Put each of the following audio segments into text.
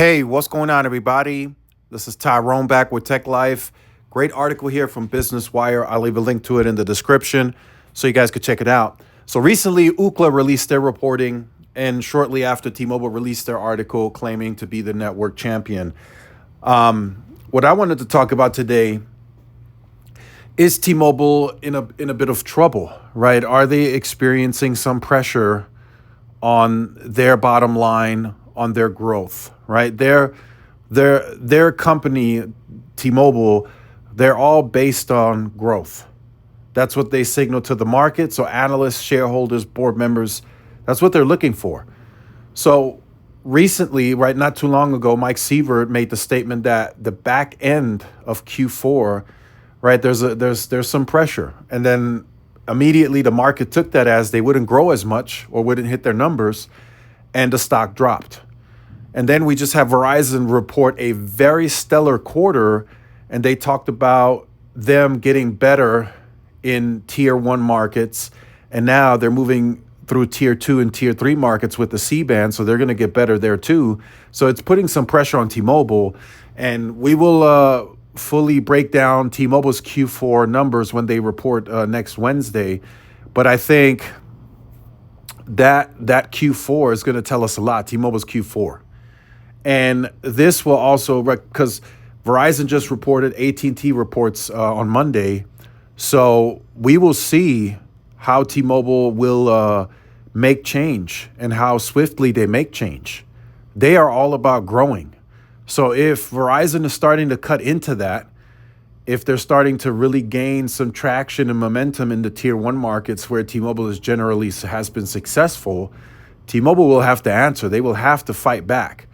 Hey, what's going on, everybody? This is Tyrone back with Tech Life. Great article here from Business Wire. I'll leave a link to it in the description so you guys could check it out. So recently, Ookla released their reporting, and shortly after, T-Mobile released their article claiming to be the network champion. What I wanted to talk about today is T-Mobile in a bit of trouble, right? Are they experiencing some pressure on their bottom line, on their growth, right? Their company, T-Mobile, they're all based on growth. That's what they signal to the market. So analysts, shareholders, board members, that's what they're looking for. So recently, right, not too long ago, Mike Sievert made the statement that the back end of Q4, right, there's some pressure. And then immediately the market took that as they wouldn't grow as much or wouldn't hit their numbers, and the stock dropped. And then we just have Verizon report a very stellar quarter, and they talked about them getting better in tier 1 markets, and now they're moving through tier 2 and tier 3 markets with the C-band, so they're going to get better there too. So it's putting some pressure on T-Mobile, and we will fully break down T-Mobile's Q4 numbers when they report next Wednesday. But I think that Q4 is going to tell us a lot, T-Mobile's Q4. And this will also, because Verizon just reported, AT&T reports on Monday. So we will see how T-Mobile will make change and how swiftly they make change. They are all about growing. So if Verizon is starting to cut into that, if they're starting to really gain some traction and momentum in the tier 1 markets where T-Mobile is generally has been successful, T-Mobile will have to answer. They will have to fight back.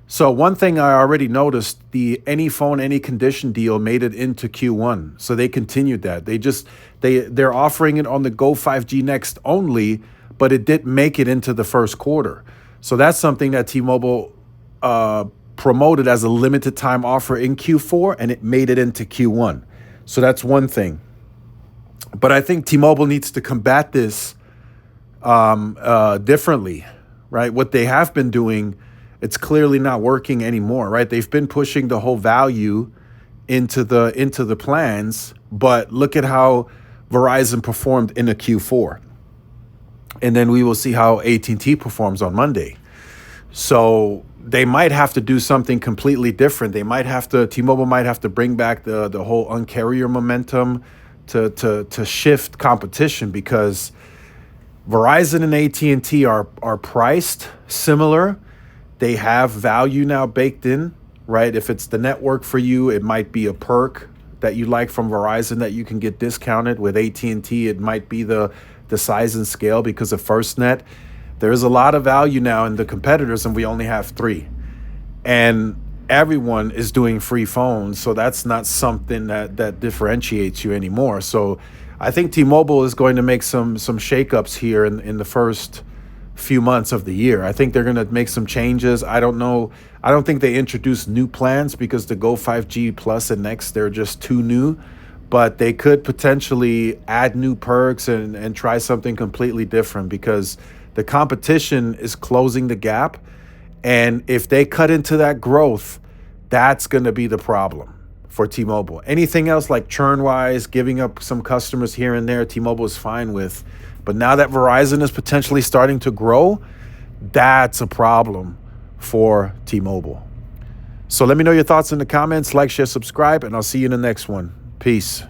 So one thing I already noticed, the any phone, any condition deal made it into Q1. So they continued that. They're offering it on the Go 5G Next only, but it didn't make it into the first quarter. So that's something that T-Mobile promoted as a limited time offer in Q4, and it made it into Q1. So that's one thing. But I think T-Mobile needs to combat this differently, right? What they have been doing, it's clearly not working anymore, right? They've been pushing the whole value into the plans, but look at how Verizon performed in a Q4. And then we will see how AT&T performs on Monday. So they might have to do something completely different. T-Mobile might have to bring back the whole Un-carrier momentum to shift competition, because Verizon and AT&T are priced similar. They have value now baked in, right? If it's the network for you, it might be a perk that you like from Verizon that you can get discounted. With AT&T, it might be the size and scale because of FirstNet. There's a lot of value now in the competitors, and we only have 3. And everyone is doing free phones, so that's not something that differentiates you anymore. So I think T-Mobile is going to make some shakeups here in the first few months of the year. I think they're going to make some changes. I don't know. I don't think they introduced new plans because the Go 5G Plus and Next, they're just too new. But they could potentially add new perks and try something completely different, because the competition is closing the gap. And if they cut into that growth, that's going to be the problem for T-Mobile. Anything else like churn-wise, giving up some customers here and there, T-Mobile is fine with. But now that Verizon is potentially starting to grow, that's a problem for T-Mobile. So let me know your thoughts in the comments. Like, share, subscribe, and I'll see you in the next one. Peace.